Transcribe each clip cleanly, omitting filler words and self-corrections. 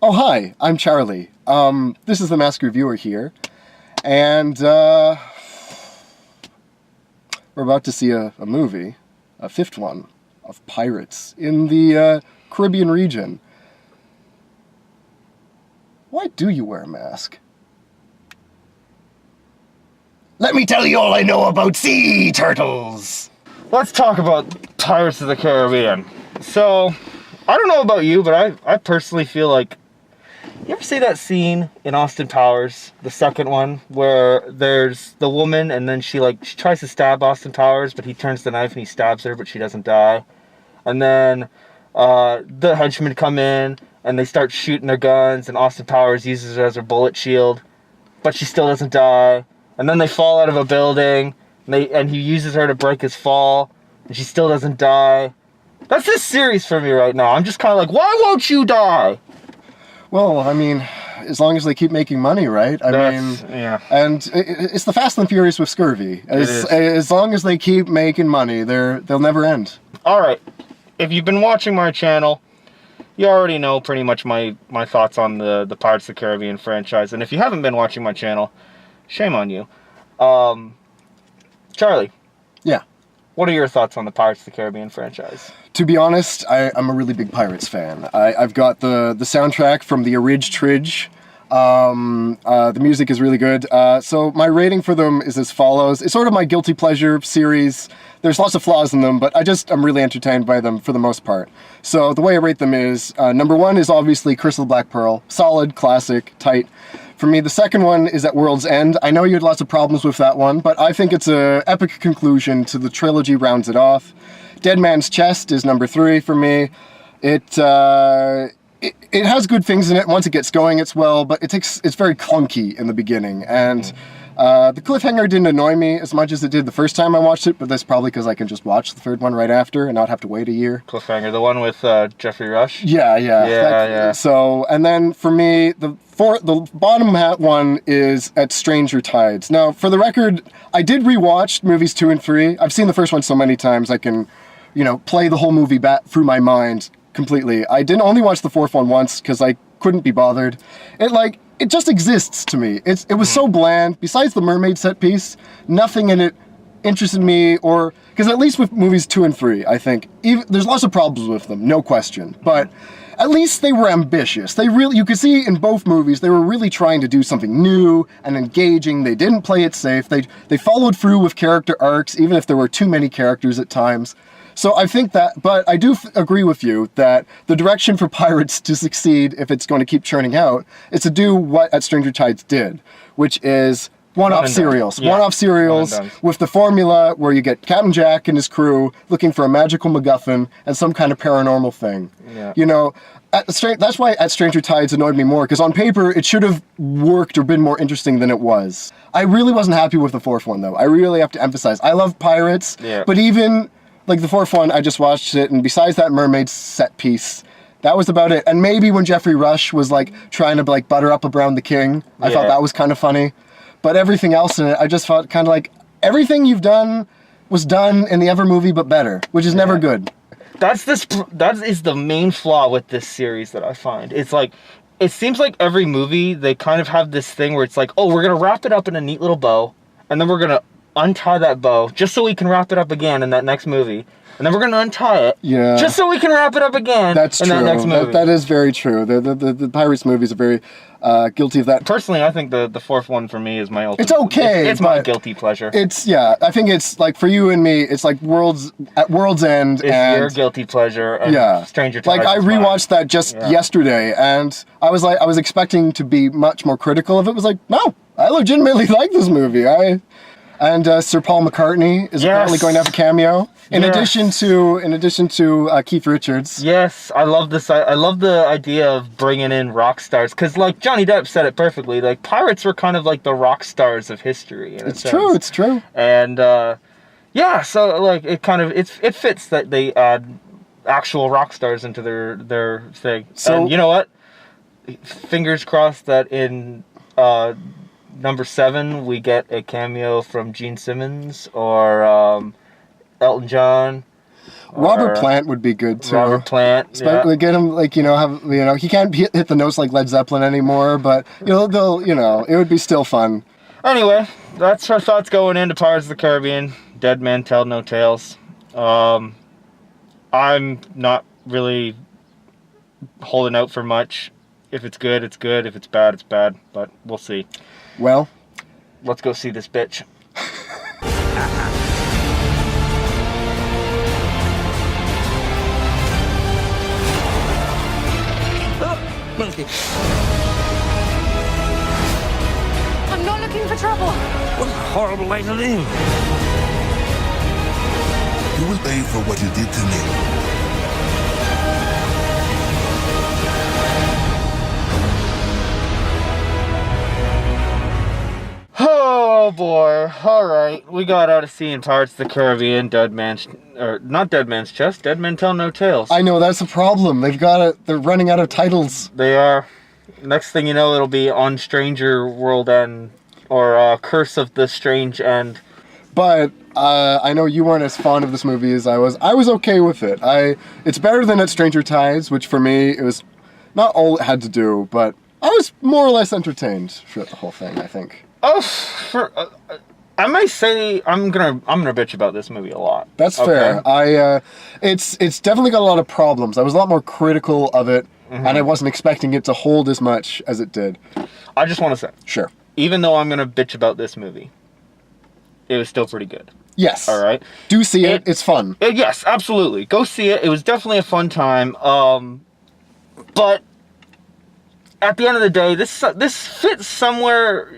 Oh, hi, I'm Charlie. This is the Mask Reviewer here, and we're about to see a movie, a fifth one, of pirates in the Caribbean region. Why do you wear a mask? Let me tell you all I know about sea turtles! Let's talk about Pirates of the Caribbean. So, I don't know about you, but I personally feel like... You ever see that scene in Austin Powers, the second one, where there's the woman and then she tries to stab Austin Powers, but he turns the knife and he stabs her, but she doesn't die. And then the henchmen come in and they start shooting their guns and Austin Powers uses it as her bullet shield, but she still doesn't die. And then they fall out of a building and he uses her to break his fall and she still doesn't die. That's this series for me right now. I'm just kind of like, why won't you die? Well, I mean, as long as they keep making money, right? Yeah. And it's the Fast and Furious with scurvy. As long as they keep making money, they'll never end. All right. If you've been watching my channel, you already know pretty much my thoughts on the Pirates of the Caribbean franchise. And if you haven't been watching my channel, shame on you. Charlie. Yeah. What are your thoughts on the Pirates of the Caribbean franchise? To be honest, I'm a really big Pirates fan. I've got the soundtrack from the Orig Tridge. The music is really good. So my rating for them is as follows. It's sort of my guilty pleasure series. There's lots of flaws in them, but I'm really entertained by them for the most part. So the way I rate them is, number one is obviously Crystal Black Pearl. Solid, classic, tight. For me, the second one is At World's End. I know you had lots of problems with that one, but I think it's an epic conclusion to the trilogy, rounds it off. Dead Man's Chest is number 3 for me. It has good things in it. Once it gets going, it's but it's very clunky in the beginning. And the cliffhanger didn't annoy me as much as it did the first time I watched it, but that's probably because I can just watch the third one right after and not have to wait a year. Cliffhanger, the one with Jeffrey Rush? Yeah. So, and then for me, the bottom one is At Stranger Tides. Now, for the record, I did rewatch movies 2 and 3. I've seen the first one so many times I can, play the whole movie back through my mind completely. I didn't only watch the fourth one once because I couldn't be bothered. It just exists to me. It was so bland. Besides the mermaid set piece, nothing in it interested me, because at least with movies 2 and 3, I think, there's lots of problems with them, no question, but at least they were ambitious. You could see in both movies, they were really trying to do something new and engaging. They didn't play it safe. They followed through with character arcs, even if there were too many characters at times. So I think but I do agree with you that the direction for Pirates to succeed, if it's going to keep churning out, is to do what At Stranger Tides did, which is one-off serials. Yeah. One-off serials with the formula where you get Captain Jack and his crew looking for a magical MacGuffin and some kind of paranormal thing. Yeah. That's why At Stranger Tides annoyed me more, because on paper it should have worked or been more interesting than it was. I really wasn't happy with the fourth one, though. I really have to emphasize. I love Pirates, but even... the fourth one, I just watched it, and besides that mermaid set piece, that was about it. And maybe when Jeffrey Rush was, trying to, butter up around the king, I thought that was kind of funny. But everything else in it, I just felt kind of everything you've done was done in the other movie, but better, which is never good. That is the main flaw with this series that I find. It's it seems like every movie, they kind of have this thing where it's oh, we're going to wrap it up in a neat little bow, and then we're going to untie that bow just so we can wrap it up again in that next movie, and then we're going to untie it just so we can wrap it up again that next movie. That is very true. The Pirates movies are very guilty of that. Personally, I think the fourth one for me is my ultimate. It's okay. It's my guilty pleasure. I think it's for you and me, it's At World's End. It's your guilty pleasure. And Stranger Tides. I rewatched that just yesterday, and I was expecting to be much more critical of it. No, I legitimately like this movie. And Sir Paul McCartney is apparently going to have a cameo, in addition to Keith Richards. Yes, I love this. I love the idea of bringing in rock stars, because Johnny Depp said it perfectly. Pirates were kind of the rock stars of history. It's true. And so it fits that they add actual rock stars into their thing. So, and you know what? Fingers crossed that in number 7, we get a cameo from Gene Simmons or Elton John. Robert Plant would be good too. Robert Plant. Especially get him he can't hit the notes like Led Zeppelin anymore, but they'll it would be still fun. Anyway, that's our thoughts going into Pirates of the Caribbean. Dead Men Tell No Tales. I'm not really holding out for much. If it's good, it's good. If it's bad, it's bad. But we'll see. Well, let's go see this bitch. Monkey. I'm not looking for trouble. What a horrible way to live. You will pay for what you did to me. Oh boy. Alright. We got out of seeing Pirates of the Caribbean, Dead Men Tell No Tales. I know, that's a problem. They're running out of titles. They are. Next thing you know, it'll be On Stranger World End, or Curse of the Strange End. But I know you weren't as fond of this movie as I was. I was okay with it. It's better than At Stranger Tides, which for me, it was not all it had to do, but I was more or less entertained throughout the whole thing, I think. I might say I'm gonna bitch about this movie a lot. That's fair. It's definitely got a lot of problems. I was a lot more critical of it, and I wasn't expecting it to hold as much as it did. I just want to say, sure. Even though I'm gonna bitch about this movie, it was still pretty good. Yes. All right. Do see it. It's fun. Yes, absolutely. Go see it. It was definitely a fun time. But at the end of the day, this fits somewhere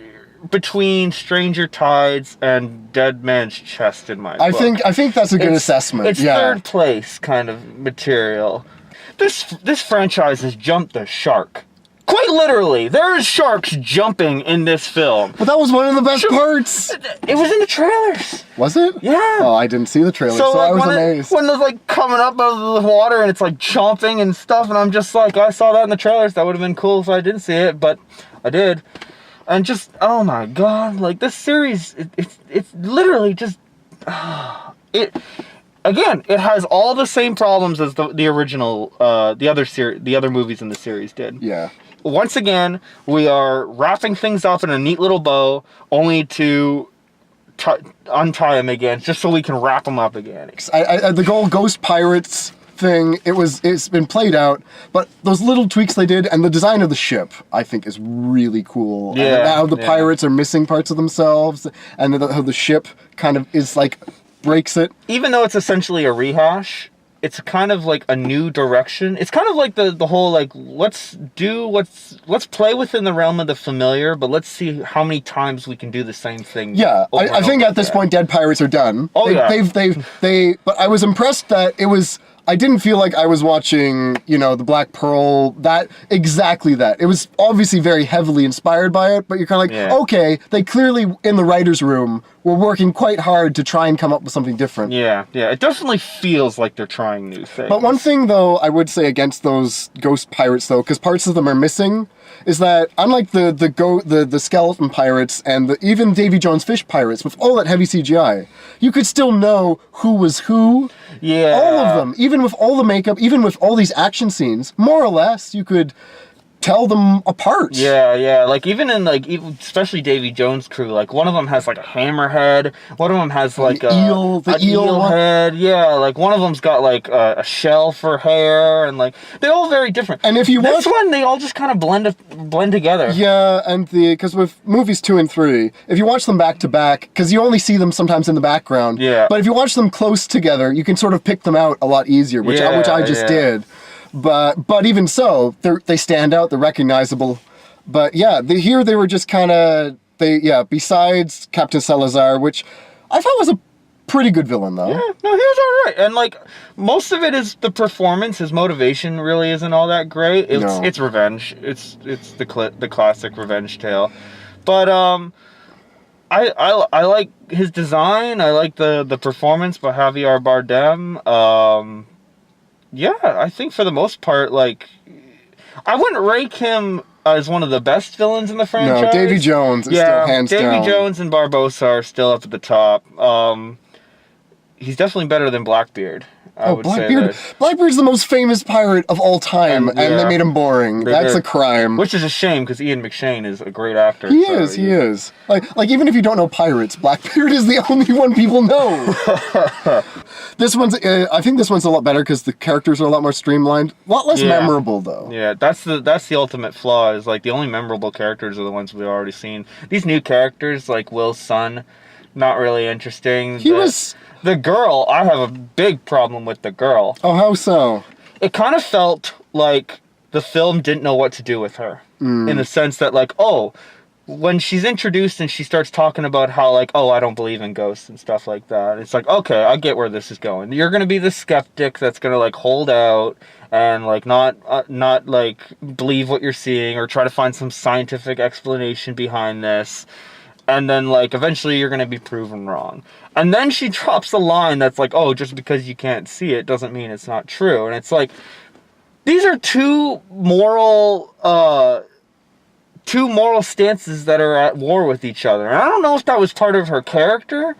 between Stranger Tides and Dead Man's Chest in my book. I think that's a good assessment. It's third place kind of material. This franchise has jumped the shark. Quite literally, there's sharks jumping in this film. But that was one of the best parts. It was in the trailers. Was it? Yeah. Oh, I didn't see the trailer, so I was amazed. When they're like coming up out of the water and it's like chomping and stuff, and I'm just like, I saw that in the trailers. That would have been cool if I didn't see it, but I did. And just, oh my god, like this series, it's literally just, it has all the same problems as the original, the other movies in the series did. Yeah. Once again, we are wrapping things up in a neat little bow, only to untie them again, just so we can wrap them up again. The whole Ghost Pirates thing, it's been played out, but those little tweaks they did, and the design of the ship, I think, is really cool. Yeah. And how the pirates are missing parts of themselves, and how the ship kind of is like breaks it. Even though it's essentially a rehash, it's kind of like a new direction. It's kind of like the whole like let's play within the realm of the familiar, but let's see how many times we can do the same thing. Yeah, I think at this point, Dead Pirates are done. Oh yeah. But I was impressed that it was. I didn't feel like I was watching, the Black Pearl, exactly that. It was obviously very heavily inspired by it, but you're kind of like, okay, they clearly, in the writer's room, were working quite hard to try and come up with something different. Yeah, it definitely feels like they're trying new things. But one thing, though, I would say against those Ghost Pirates, though, because parts of them are missing, is that unlike the skeleton pirates and even Davy Jones' fish pirates, with all that heavy CGI, you could still know who was who. Yeah. All of them, even with all the makeup, even with all these action scenes, more or less, you could tell them apart. Yeah. Like even especially Davy Jones' crew, like one of them has like a hammerhead, one of them has like the eel head. Yeah, like one of them's got like a shell for hair, and like they're all very different. And if you this one, they all just kind of blend together. Yeah, and because with movies 2 and 3, if you watch them back to back, because you only see them sometimes in the background. Yeah. But if you watch them close together, you can sort of pick them out a lot easier, which I just did. But even so, they stand out. They're recognizable. But yeah, here they were just kind of besides Captain Salazar, which I thought was a pretty good villain, though. Yeah, no, he was all right. And like most of it is the performance. His motivation really isn't all that great. It's revenge. It's the classic revenge tale. But I like his design. I like the performance by Javier Bardem. Yeah, I think for the most part, like, I wouldn't rank him as one of the best villains in the franchise. No, Davy Jones is still hands down. Davy Jones and Barbossa are still up at the top. he's definitely better than Blackbeard. I would say Blackbeard. that. Blackbeard's the most famous pirate of all time, and yeah. they made him boring. They That's did. a crime. Which is a shame because Ian McShane is a great actor. He so is. Like even if you don't know pirates, Blackbeard is the only one people know. This one's, I think this one's a lot better because the characters are a lot more streamlined. A lot less Yeah. memorable though. Yeah, that's the ultimate flaw. Is like the only memorable characters are the ones we've already seen. These new characters, like Will's son, not really interesting. The girl, I have a big problem with the girl. Oh, how so? It kind of felt like the film didn't know what to do with her. In the sense that, like, when she's introduced and she starts talking about how, like, I don't believe in ghosts and stuff like that. It's like, okay, I get where this is going. You're going to be the skeptic that's going to, like, hold out and, like, not like, believe what you're seeing or try to find some scientific explanation behind this. And then, like, eventually you're going to be proven wrong. And then she drops a line that's like, just because you can't see it doesn't mean it's not true. And it's like, these are two moral stances that are at war with each other. And I don't know if that was part of her character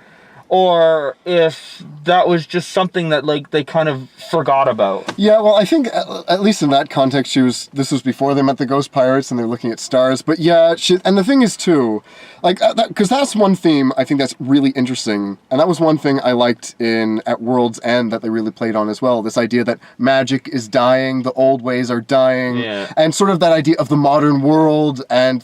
or if that was just something that, like, they kind of forgot about. Yeah, well, I think at least in that context, this was before they met the ghost pirates and they're looking at stars. But yeah, and the thing is too, like, because that's one theme I think that's really interesting, and that was one thing I liked at World's End that they really played on as well. This idea that magic is dying, the old ways are dying, and sort of that idea of the modern world, and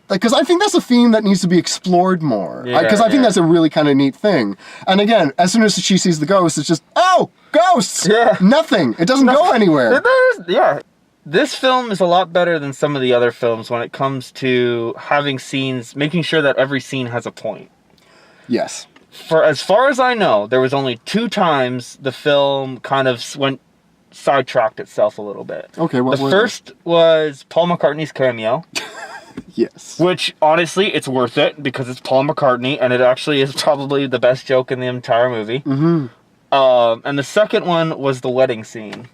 because I think that's a theme that needs to be explored more. Because I think that's a really kind of neat thing. And again, as soon as she sees the ghost, it's just, ghosts! Yeah. Nothing. It doesn't go anywhere. Yeah. This film is a lot better than some of the other films when it comes to having scenes, making sure that every scene has a point. Yes. For as far as I know, there was only 2 times the film kind of sidetracked itself a little bit. Okay, what The were first was Paul McCartney's cameo. Yes. Which, honestly, it's worth it because it's Paul McCartney, and it actually is probably the best joke in the entire movie. Mm-hmm. And the second one was the wedding scene.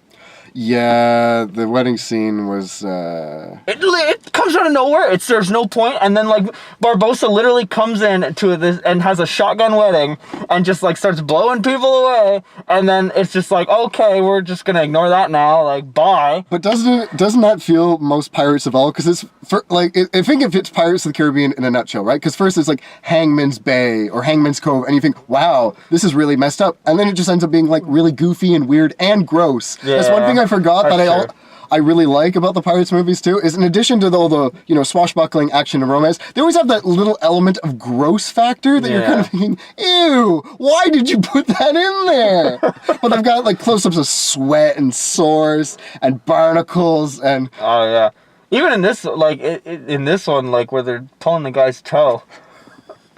Yeah, the wedding scene was... It comes out of nowhere. It serves no point, and then, like, Barbossa literally comes in to this and has a shotgun wedding and just, like, starts blowing people away, and then it's just like, okay, we're just gonna ignore that now, like, bye. But doesn't that feel most Pirates of all? Because it's, I think if it's Pirates of the Caribbean in a nutshell, right? Because first it's like Hangman's Bay or Hangman's Cove, and you think, wow, this is really messed up. And then it just ends up being, like, really goofy and weird and gross. Yeah, that's one thing I forgot that true. I really like about the Pirates movies too, is in addition to all the, swashbuckling action and romance, they always have that little element of gross factor that you're kind of thinking, ew, why did you put that in there? But they've got, like, close-ups of sweat and sores and barnacles and... Oh, yeah. Even in this, like, in this one, like, where they're pulling the guy's toe,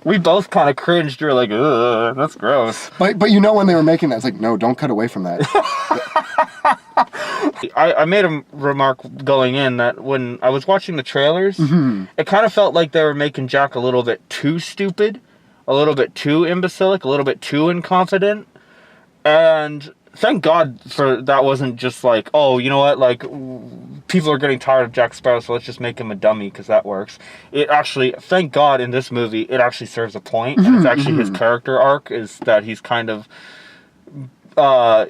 we both kind of cringed. We were like, ugh, that's gross. But when they were making that, it's like, no, don't cut away from that. I made a remark going in that when I was watching the trailers, it kind of felt like they were making Jack a little bit too stupid, a little bit too imbecilic, a little bit too inconfident. And thank God for that wasn't just like, oh, you know what, like, people are getting tired of Jack Sparrow, so let's just make him a dummy because that works. It actually, thank God in this movie, it actually serves a point, and it's actually his character arc is that he's kind of...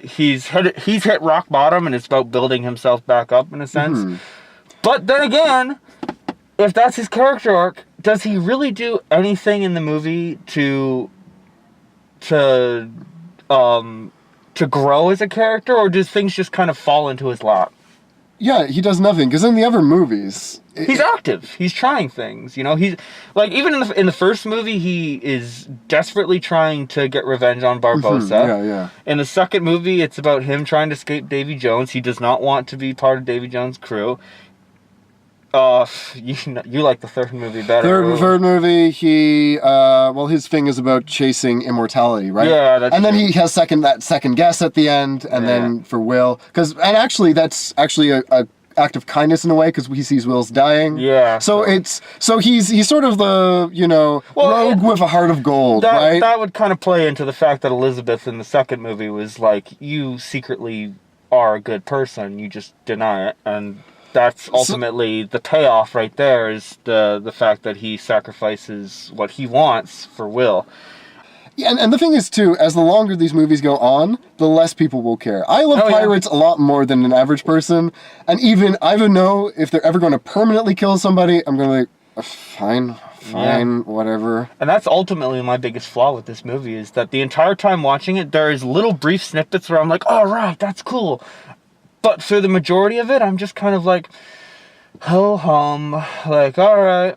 he's hit rock bottom, and it's about building himself back up in a sense. But then again, if that's his character arc, does he really do anything in the movie to grow as a character, or do things just kind of fall into his lap? Yeah, he does nothing, because in the other movies... He's active. He's trying things, He's, like, even in the first movie, he is desperately trying to get revenge on Barbossa. Yeah. In the second movie, it's about him trying to escape Davy Jones. He does not want to be part of Davy Jones' crew. You like the third movie better. Third movie, his thing is about chasing immortality, right? Yeah, that's and then true. he has that second guess at the end, and then for Will, that's actually a act of kindness in a way, because he sees Will's dying. Yeah. So he's sort of the rogue with a heart of gold, right? That would kind of play into the fact that Elizabeth in the second movie was like, you secretly are a good person, you just deny it, and that's ultimately the payoff right there, is the fact that he sacrifices what he wants for Will. Yeah, and the thing is, too, as the longer these movies go on, the less people will care. I love Oh, yeah. pirates a lot more than an average person, and even I don't know if they're ever going to permanently kill somebody. I'm going to be like, fine, whatever. And that's ultimately my biggest flaw with this movie, is that the entire time watching it, there is little brief snippets where I'm like, all right, that's cool. But for the majority of it, I'm just kind of like, ho hum, like, all right,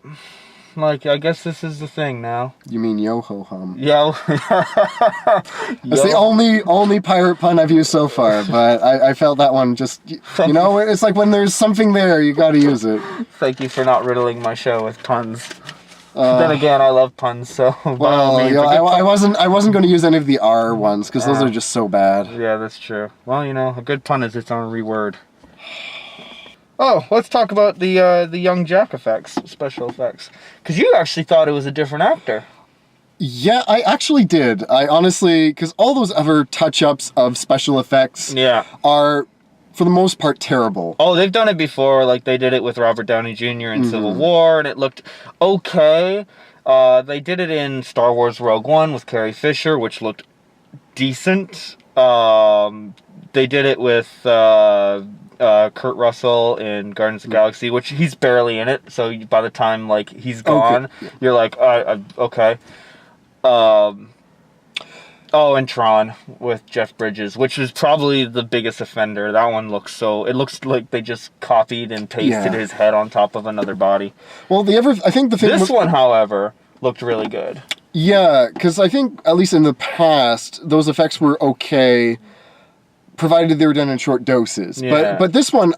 like, I guess this is the thing now. You mean yo-ho-hum. Yo. That's the only pirate pun I've used so far, but I felt that one just, you know, it's like when there's something there, you gotta use it. Thank you for not riddling my show with puns. Then again, I love puns, so by all Well, means, you know, a good I wasn't going to use any of the R ones because those are just so bad. Yeah, that's true. Well, you know, a good pun is its own reword. Oh, let's talk about the young Jack effects, special effects. Because you actually thought it was a different actor. Yeah, I actually did. I honestly, because all those other touch-ups of special effects Yeah. are, for the most part, terrible. Oh, they've done it before. Like, they did it with Robert Downey Jr. in Civil War, and it looked okay. They did it in Star Wars Rogue One with Carrie Fisher, which looked decent. They did it with Kurt Russell in Guardians of the Galaxy, which he's barely in it. So by the time like he's gone, you're like, okay. Oh, and Tron with Jeff Bridges, which was probably the biggest offender. That one looks it looks like they just copied and pasted his head on top of another body. Well, I think the thing This with- one, however, looked really good. Yeah, because I think, at least in the past, those effects were okay, provided they were done in short doses. Yeah. But this one,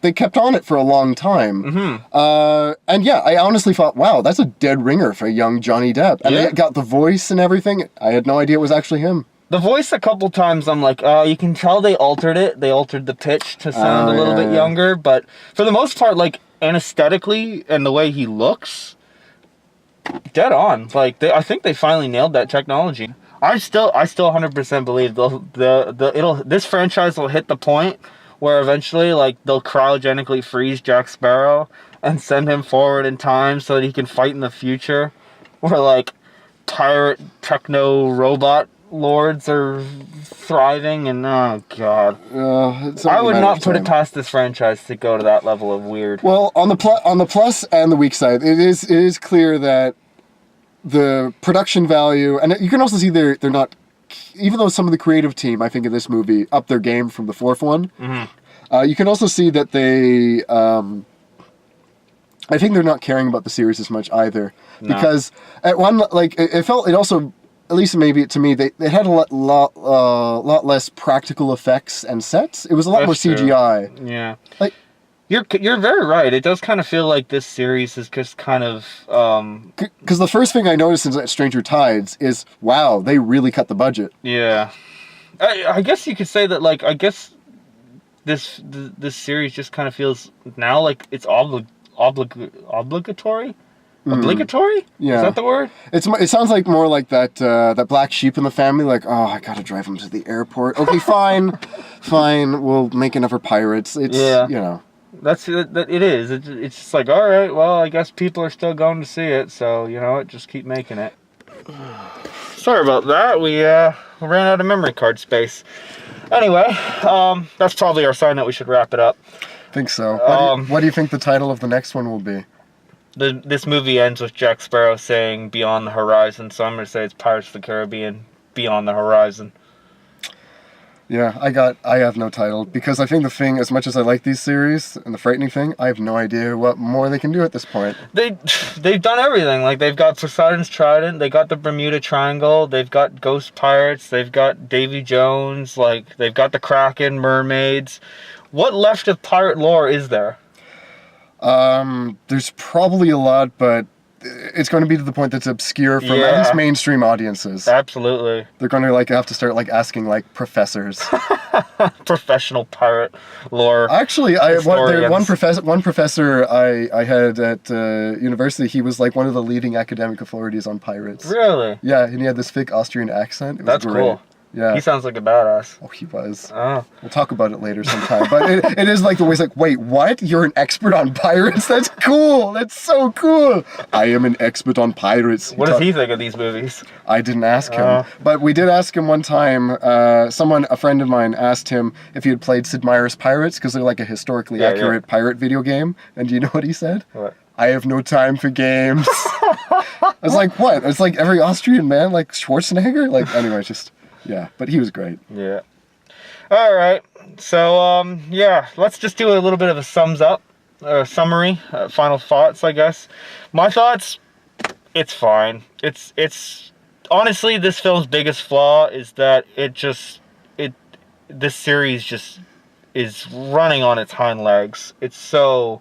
they kept on it for a long time. Mm-hmm. And yeah, I honestly thought, wow, that's a dead ringer for young Johnny Depp. And Yeah. they got the voice and everything. I had no idea it was actually him. The voice, a couple times, I'm like, you can tell they altered it. They altered the pitch to sound a little bit younger. But for the most part, like, aesthetically and the way he looks, dead on. Like, I think they finally nailed that technology. I still 100% believe this franchise will hit the point where eventually, like, they'll cryogenically freeze Jack Sparrow and send him forward in time so that he can fight in the future, where like pirate techno robot lords are thriving, and oh god, I would not put it past this franchise to go to that level of weird. Well, on the plus and the weak side, it is clear that the production value, and you can also see they're not, even though some of the creative team, I think, in this movie upped their game from the fourth one. You can also see that they, I think they're not caring about the series as much either, because at one, like, it also, at least maybe to me, they had a lot less practical effects and sets. It was a lot more CGI. Yeah. Like, You're very right. It does kind of feel like this series is just kind of because the first thing I noticed in Stranger Tides is, wow, they really cut the budget. yeah. I guess you could say that, like, I guess this series just kind of feels now like it's obligatory. Obligatory? Yeah. Is that the word? It sounds like more like that black sheep in the family. Like, oh, I gotta drive him to the airport. Okay, fine, fine. We'll make another Pirates. It's you know. That it is. It's just like, all right. Well, I guess people are still going to see it, so you know what? Just keep making it. Sorry about that. We ran out of memory card space. Anyway, that's probably our sign that we should wrap it up. I think so. What do you think the title of the next one will be? This movie ends with Jack Sparrow saying "Beyond the Horizon," so I'm gonna say it's Pirates of the Caribbean: Beyond the Horizon. Yeah, I have no title, because I think the thing, as much as I like these series and the frightening thing, I have no idea what more they can do at this point. They've done everything. Like, they've got Poseidon's Trident, they got the Bermuda Triangle, they've got Ghost Pirates, they've got Davy Jones, like, they've got the Kraken, mermaids. What left of pirate lore is there? There's probably a lot, but it's going to be to the point that's obscure from at least mainstream audiences. Absolutely. They're going to have to start asking professors. Professional pirate lore. Actually, one professor I had at university, he was one of the leading academic authorities on pirates. Really? Yeah, and he had this thick Austrian accent. It was That's great. cool. Yeah. He sounds like a badass. Oh, he was. Oh. We'll talk about it later sometime. But it is like the way he's like, wait, what? You're an expert on pirates? That's cool. That's so cool. I am an expert on pirates. What does he think of these movies? I didn't ask him. But we did ask him one time. A friend of mine, asked him if he had played Sid Meier's Pirates, because they're like a historically accurate pirate video game. And do you know what he said? What? I have no time for games. I was like, what? It's like every Austrian man, like Schwarzenegger? Like, anyway, just, yeah. But he was great. Yeah. All right. So, yeah, let's just do a little bit of a summary, final thoughts, I guess. My thoughts, it's fine. It's honestly, this film's biggest flaw is that this series just is running on its hind legs. We're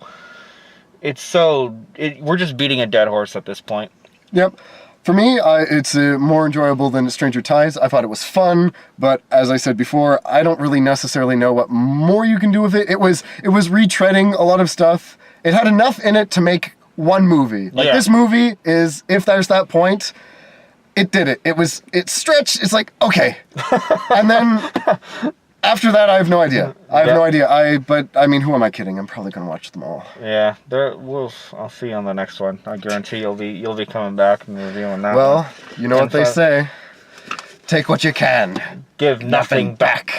just beating a dead horse at this point. Yep. For me, it's more enjoyable than Stranger Tides. I thought it was fun, but as I said before, I don't really necessarily know what more you can do with it. It was retreading a lot of stuff. It had enough in it to make one movie. Like, this movie is, if there's that point, it did it. It stretched. It's like, okay. And then after that, I have no idea. No idea. But I mean, who am I kidding? I'm probably gonna watch them all. Yeah, I'll see you on the next one. I guarantee you'll be coming back and reviewing that. Well, one. you know what they say. Take what you can. Give nothing back.